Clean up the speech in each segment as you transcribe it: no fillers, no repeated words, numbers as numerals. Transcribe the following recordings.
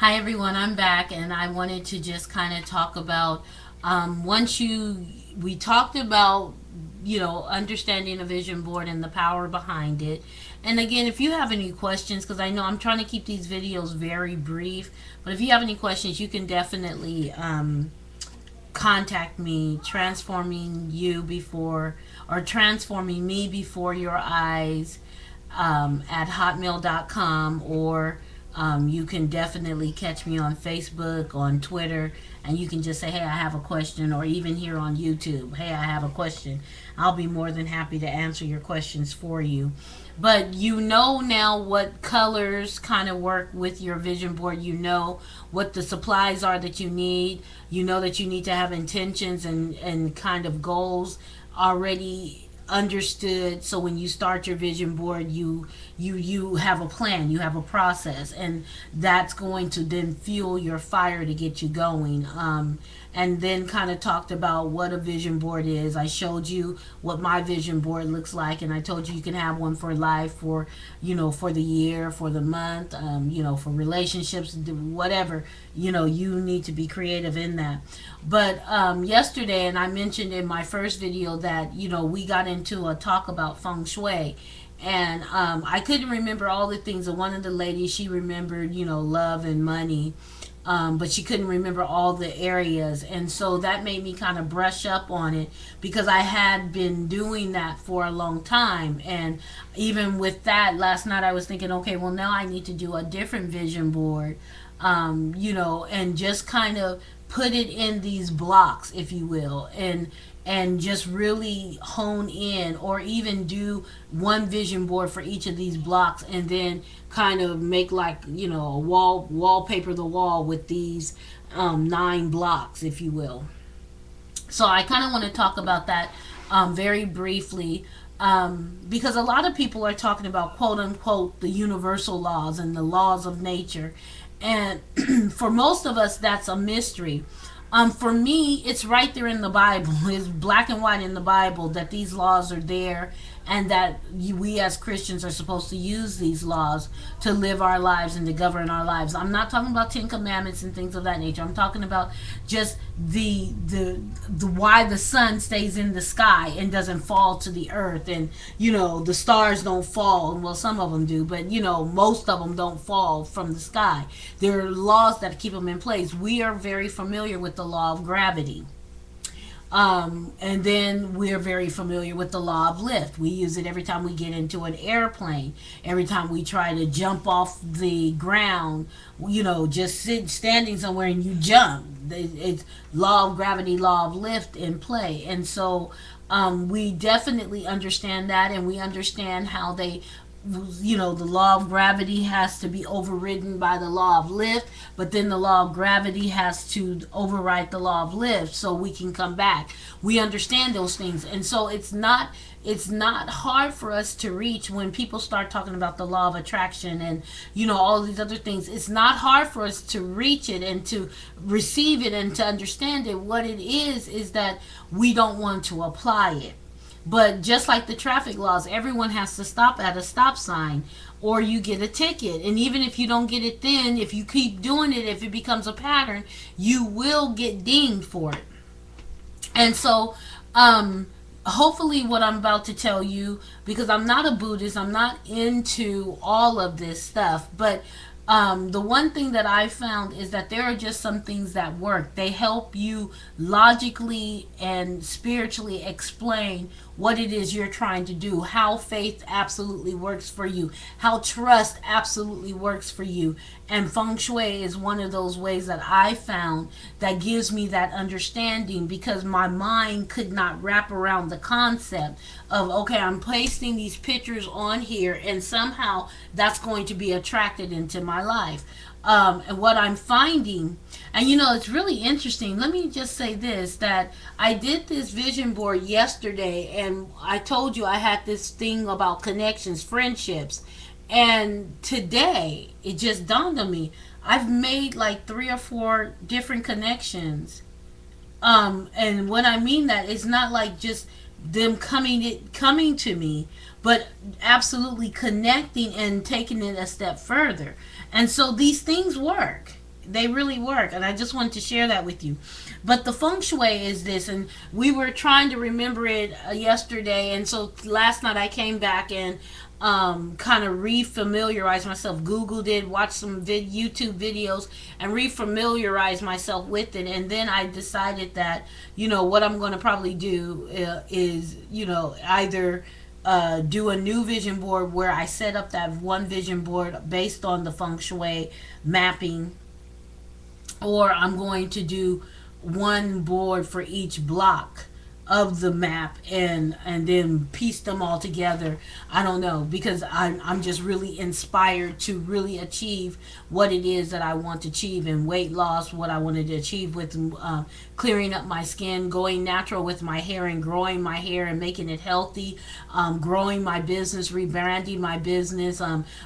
Hi everyone, I'm back and I wanted to just kind of talk about once we talked about understanding a vision board and the power behind it. And again, if you have any questions, because I know I'm trying to keep these videos very brief, but if you have any questions, you can definitely contact me. Transforming you before or transforming me before your eyes at hotmail.com, or you can definitely catch me on Facebook, on Twitter, and you can just say, hey, I have a question, or even here on YouTube, hey, I have a question. I'll be more than happy to answer your questions for you. But you know now what colors kind of work with your vision board. You know what the supplies are that you need. You know that you need to have intentions and kind of goals already understood, so when you start your vision board, you have a plan, you have a process, and that's going to then fuel your fire to get you going. And then kind of talked about what a vision board is. I showed you what my vision board looks like, and I told you you can have one for life, for for the year, for the month, for relationships, whatever. You need to be creative in that. But yesterday, and I mentioned in my first video that we got into a talk about Feng Shui, and I couldn't remember all the things. And one of the ladies, she remembered love and money, but she couldn't remember all the areas. And so that made me kind of brush up on it, because I had been doing that for a long time. And even with that, last night I was thinking, okay, well, now I need to do a different vision board, and just kind of put it in these blocks, if you will, and just really hone in, or even do one vision board for each of these blocks, and then kind of make like a wallpaper the wall with these 9 blocks, if you will. So I kind of want to talk about that very briefly, because a lot of people are talking about, quote unquote, the universal laws and the laws of nature, and for most of us that's a mystery. For me, it's right there in the Bible. It's black and white in the Bible that these laws are there, and that we as Christians are supposed to use these laws to live our lives and to govern our lives. I'm not talking about 10 Commandments and things of that nature. I'm talking about just the why the sun stays in the sky and doesn't fall to the earth, and the stars don't fall. Well, some of them do, but most of them don't fall from the sky. There are laws that keep them in place. We are very familiar with the law of gravity. And then we're very familiar with the law of lift. We use it every time we get into an airplane, every time we try to jump off the ground, just standing somewhere and you jump. It's law of gravity, law of lift in play. And so we definitely understand that, and we understand how the law of gravity has to be overridden by the law of lift, but then the law of gravity has to override the law of lift so we can come back. We understand those things, and so it's not hard for us to reach. When people start talking about the law of attraction and all these other things, it's not hard for us to reach it and to receive it and to understand it. What it is that we don't want to apply it. But just like the traffic laws, everyone has to stop at a stop sign, or you get a ticket. And even if you don't get it then, if you keep doing it, if it becomes a pattern, you will get dinged for it. And so, hopefully what I'm about to tell you, because I'm not a Buddhist, I'm not into all of this stuff, but the one thing that I found is that there are just some things that work. They help you logically and spiritually explain what it is you're trying to do, how faith absolutely works for you, how trust absolutely works for you. And Feng Shui is one of those ways that I found that gives me that understanding, because my mind could not wrap around the concept of, okay, I'm placing these pictures on here and somehow that's going to be attracted into my life. And what I'm finding, and it's really interesting. Let me just say this, that I did this vision board yesterday, and I told you I had this thing about connections, friendships. And today, it just dawned on me, I've made like 3 or 4 different connections. And when I mean that, it's not like just them coming to me, but absolutely connecting and taking it a step further. And so these things work. They really work, and I just wanted to share that with you. But the feng shui is this, and we were trying to remember it yesterday, and so last night I came back and kind of refamiliarized myself. Googled it, watched some YouTube videos, and refamiliarized myself with it. And then I decided that, what I'm going to probably do is, either do a new vision board where I set up that one vision board based on the feng shui mapping, or I'm going to do one board for each block of the map, and then piece them all together. I don't know, because I'm just really inspired to really achieve what it is that I want to achieve in weight loss, what I wanted to achieve with clearing up my skin, going natural with my hair and growing my hair and making it healthy, growing my business, rebranding my business,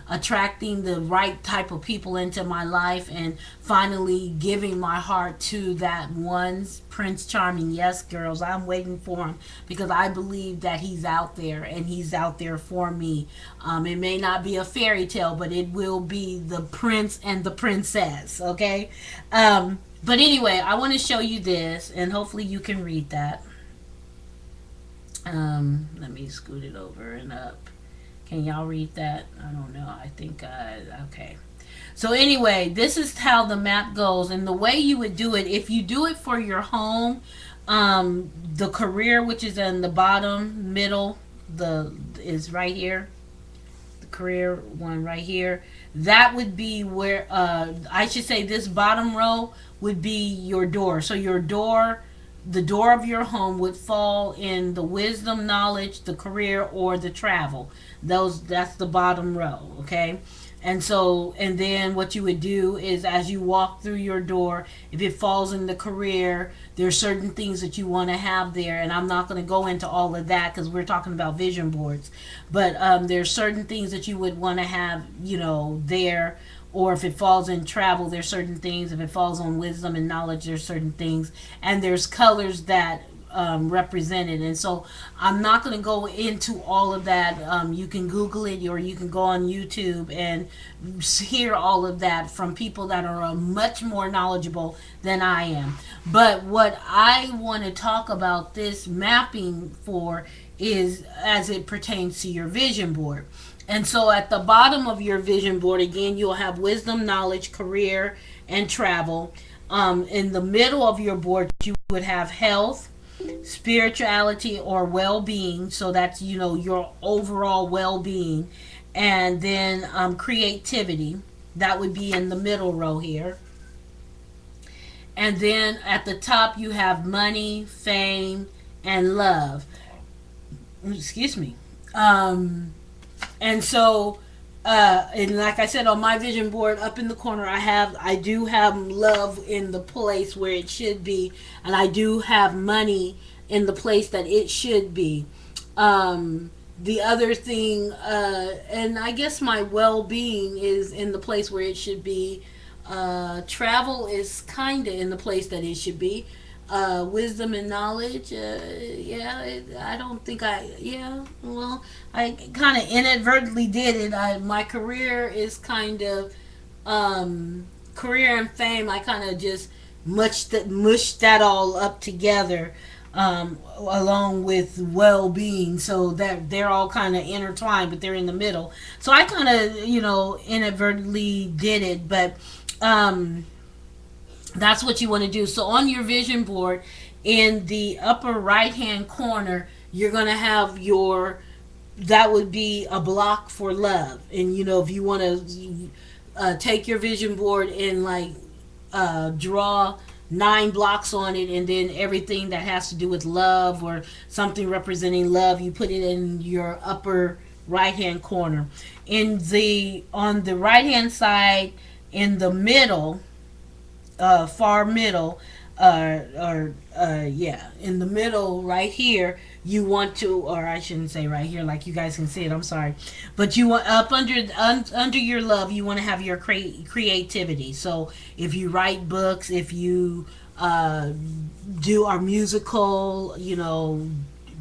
attracting the right type of people into my life, and finally giving my heart to that one Prince Charming. Yes, girls, I'm waiting for him, because I believe that he's out there, and he's out there for me. It may not be a fairy tale, but it will be the prince and the princess, okay? But anyway, I want to show you this, and hopefully you can read that. Let me scoot it over and up. Can y'all read that? I don't know. I think, okay. So anyway, this is how the map goes, and the way you would do it, if you do it for your home, the career, which is in the bottom middle, is right here. The career one right here. That would be where, I should say, this bottom row would be your door. So your door, the door of your home would fall in the wisdom, knowledge, the career, or the travel. That's the bottom row, okay? And then what you would do is, as you walk through your door, if it falls in the career, there's certain things that you want to have there. And I'm not going to go into all of that because we're talking about vision boards. But there's certain things that you would want to have, there. Or if it falls in travel, there's certain things. If it falls on wisdom and knowledge, there's certain things. And there's colors that represented. And so I'm not going to go into all of that. You can Google it, or you can go on YouTube and hear all of that from people that are much more knowledgeable than I am. But what I want to talk about this mapping for is as it pertains to your vision board. And so at the bottom of your vision board, again, you'll have wisdom, knowledge, career, and travel. In the middle of your board, you would have health, spirituality, or well-being. So that's, your overall well-being. And then creativity. That would be in the middle row here. And then at the top, you have money, fame, and love. Excuse me. And so, and like I said, on my vision board up in the corner, I do have love in the place where it should be, and I do have money in the place that it should be. The other thing, and I guess my well-being is in the place where it should be. Travel is kind of in the place that it should be. Wisdom and knowledge, I don't think well, I kind of inadvertently did it. My career is kind of, career and fame, I kind of just mushed that all up together, along with well-being, so that they're all kind of intertwined, but they're in the middle. So I kind of, inadvertently did it, but, that's what you want to do. So on your vision board, in the upper right hand corner, you're going to have that would be a block for love. And if you want to take your vision board and draw 9 blocks on it, and then everything that has to do with love or something representing love, you put it in your upper right hand corner. On the right hand side, in the middle, far middle, in the middle right here, you want to, or I shouldn't say right here, like you guys can see it, I'm sorry, but you want up under your love, you want to have your creativity. So if you write books, if you do our musical,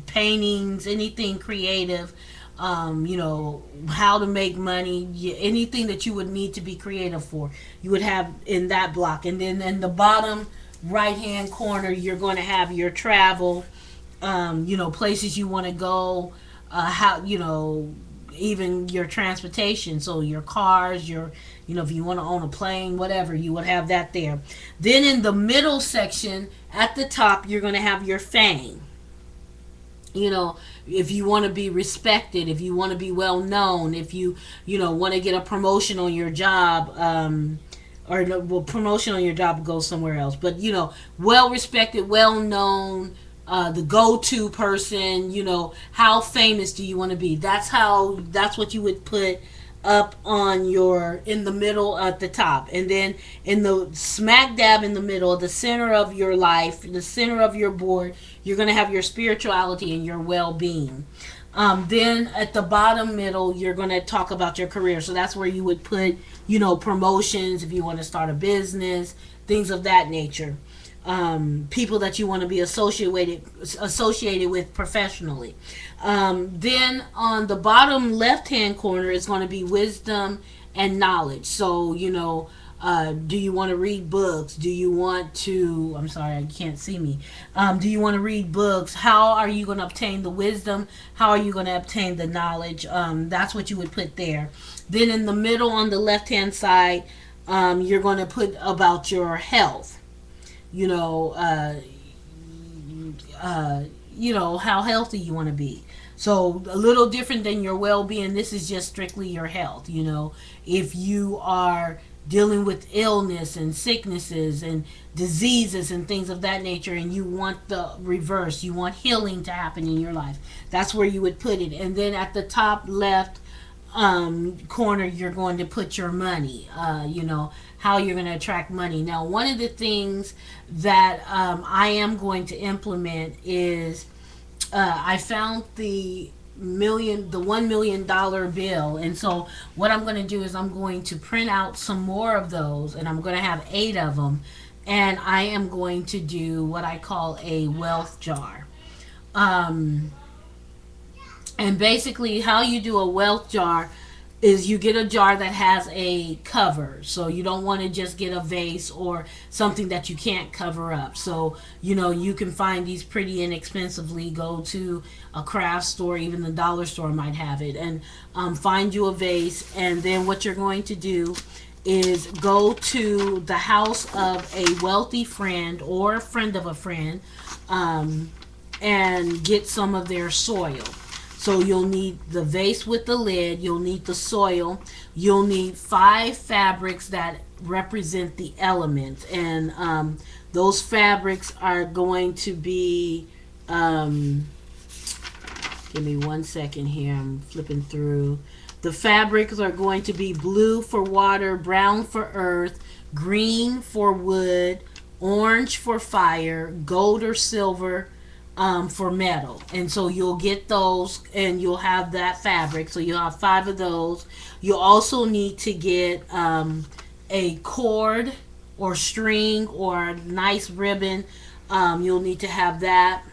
paintings, anything creative, how to make money, anything that you would need to be creative for, you would have in that block. And then in the bottom right hand corner, you're going to have your travel, places you want to go, how, even your transportation. So your cars, if you want to own a plane, whatever, you would have that there. Then in the middle section at the top, you're going to have your fame. If you want to be respected, if you want to be well known, if want to get a promotion on your job, or no, well, promotion on your job goes somewhere else, but well respected, well known, the go-to person, how famous do you want to be? That's what you would put up on in the middle at the top. And then in the smack dab in the middle, the center of your life, the center of your board, you're going to have your spirituality and your well-being. Then at the bottom middle, you're going to talk about your career. So that's where you would put, promotions, if you want to start a business, things of that nature. People that you want to be associated with professionally. Then on the bottom left hand corner is going to be wisdom and knowledge. So do you want to read books? Do you want to? I'm sorry, I can't see me. Do you want to read books? How are you going to obtain the wisdom? How are you going to obtain the knowledge? That's what you would put there. Then in the middle on the left hand side, you're going to put about your health. How healthy you want to be. So a little different than your well-being. This is just strictly your health. If you are dealing with illness and sicknesses and diseases and things of that nature, and you want the reverse, you want healing to happen in your life, that's where you would put it. And then at the top left corner, you're going to put your money, how you're going to attract money. Now, one of the things that I am going to implement is I found the $1 million bill. And so what I'm going to do is I'm going to print out some more of those, and I'm going to have 8 of them, and I am going to do what I call a wealth jar. And basically how you do a wealth jar is you get a jar that has a cover. So you don't want to just get a vase or something that you can't cover up. So, you can find these pretty inexpensively. Go to a craft store, even the dollar store might have it, and find you a vase. And then what you're going to do is go to the house of a wealthy friend or a friend of a friend, and get some of their soil. So you'll need the vase with the lid, you'll need the soil, you'll need 5 fabrics that represent the elements. And those fabrics are going to be, give me 1 second here, I'm flipping through. The fabrics are going to be blue for water, brown for earth, green for wood, orange for fire, gold or silver for metal. And so you'll get those, and you'll have that fabric. So you'll have 5 of those. You'll also need to get a cord or string or a nice ribbon. You'll need to have that.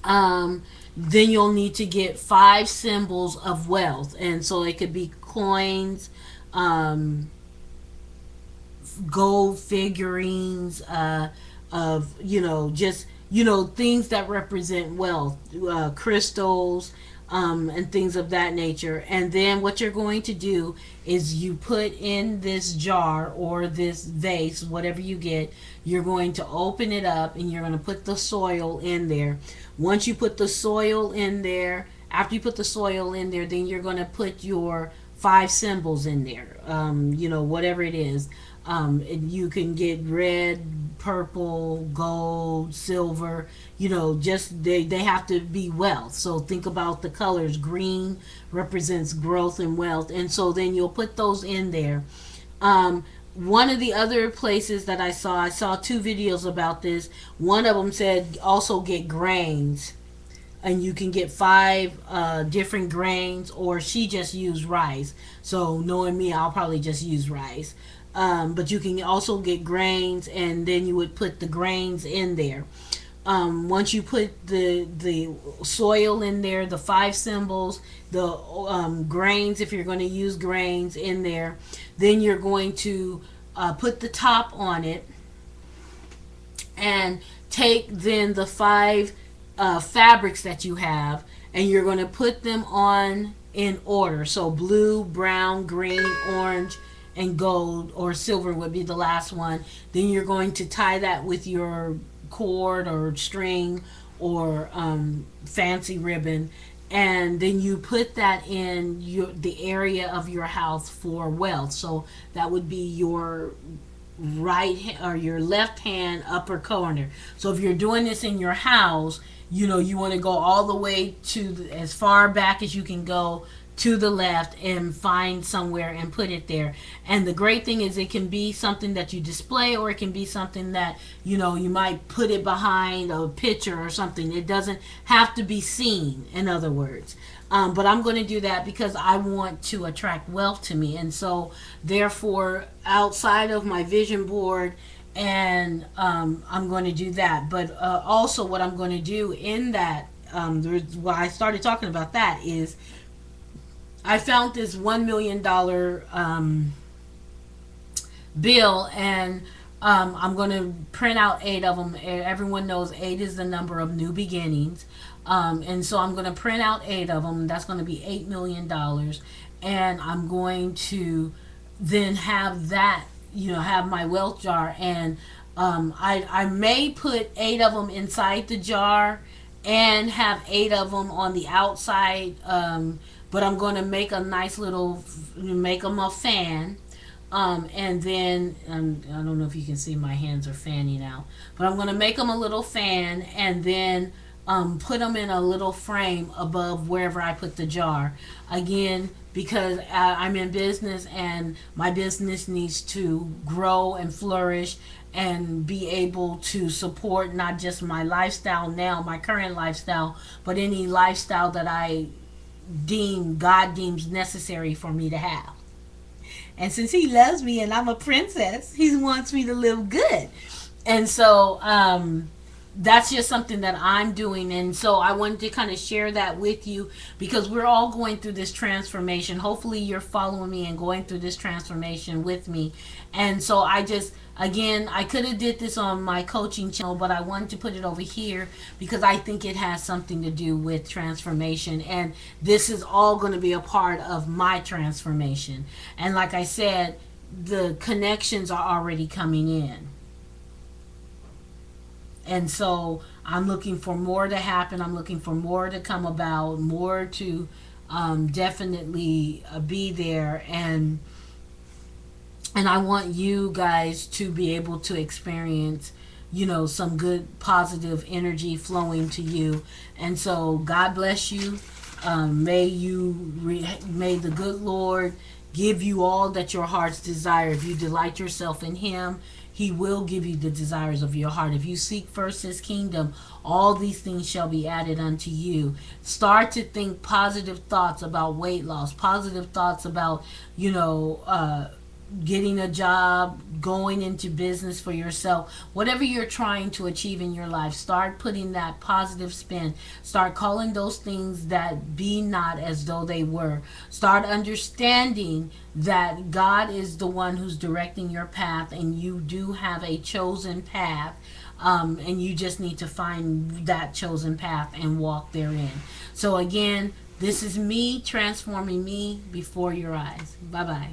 Then you'll need to get 5 symbols of wealth. And so it could be coins, gold figurines, of, just, things that represent wealth, crystals, and things of that nature. And then what you're going to do is you put in this jar or this vase, whatever you get, you're going to open it up and you're going to put the soil in there. Once you put the soil in there, after you put the soil in there, then you're going to put your 5 symbols in there, whatever it is. You can get red, purple, gold, silver, just they have to be wealth. So think about the colors. Green represents growth and wealth. And so then you'll put those in there. One of the other places that I saw 2 videos about this. One of them said also get grains. And you can get 5 different grains, or she just used rice. So knowing me, I'll probably just use rice. But you can also get grains, and then you would put the grains in there. once you put the soil in there, the 5 symbols, the grains, if you're going to use grains in there, then you're going to put the top on it, and take then the 5 fabrics that you have, and you're going to put them on in order. So blue, brown, green, orange, and gold, or silver would be the last one. Then you're going to tie that with your cord or string or fancy ribbon, and then you put that in the area of your house for wealth. So that would be your or your left hand upper corner. So if you're doing this in your house, you want to go all the way to as far back as you can go to the left, and find somewhere and put it there. And the great thing is, it can be something that you display, or it can be something that you might put it behind a picture or something. It doesn't have to be seen, in other words. But I'm going to do that because I want to attract wealth to me. And so therefore, outside of my vision board, and I'm going to do that. But also what I'm going to do in that, why I started talking about that is, I found this $1 million bill, and I'm going to print out 8 of them. Everyone knows 8 is the number of new beginnings. And so I'm going to print out 8 of them. That's going to be $8 million. And I'm going to then have that, have my wealth jar. And I may put 8 of them inside the jar and have 8 of them on the outside. But I'm going to make a nice make them a fan. And then, I don't know if you can see, my hands are fanning out. But I'm going to make them a little fan, and then put them in a little frame above wherever I put the jar. Again, because I'm in business, and my business needs to grow and flourish and be able to support not just my lifestyle now, my current lifestyle, but any lifestyle that God deems necessary for me to have. And since he loves me and I'm a princess, he wants me to live good. And so that's just something that I'm doing. And so I wanted to kind of share that with you, because we're all going through this transformation. Hopefully you're following me and going through this transformation with me. And so I could have did this on my coaching channel, but I wanted to put it over here because I think it has something to do with transformation. And this is all going to be a part of my transformation. And like I said, the connections are already coming in. And so I'm looking for more to happen. I'm looking for more to come about, more to definitely be there. And I want you guys to be able to experience, some good positive energy flowing to you. And so God bless you. May the good Lord give you all that your heart's desire. If you delight yourself in Him, He will give you the desires of your heart. If you seek first His kingdom, all these things shall be added unto you. Start to think positive thoughts about weight loss, positive thoughts about, getting a job, going into business for yourself. Whatever you're trying to achieve in your life, start putting that positive spin. Start calling those things that be not as though they were. Start understanding that God is the one who's directing your path, and you do have a chosen path. And you just need to find that chosen path and walk therein. So again, this is me transforming me before your eyes. Bye-bye.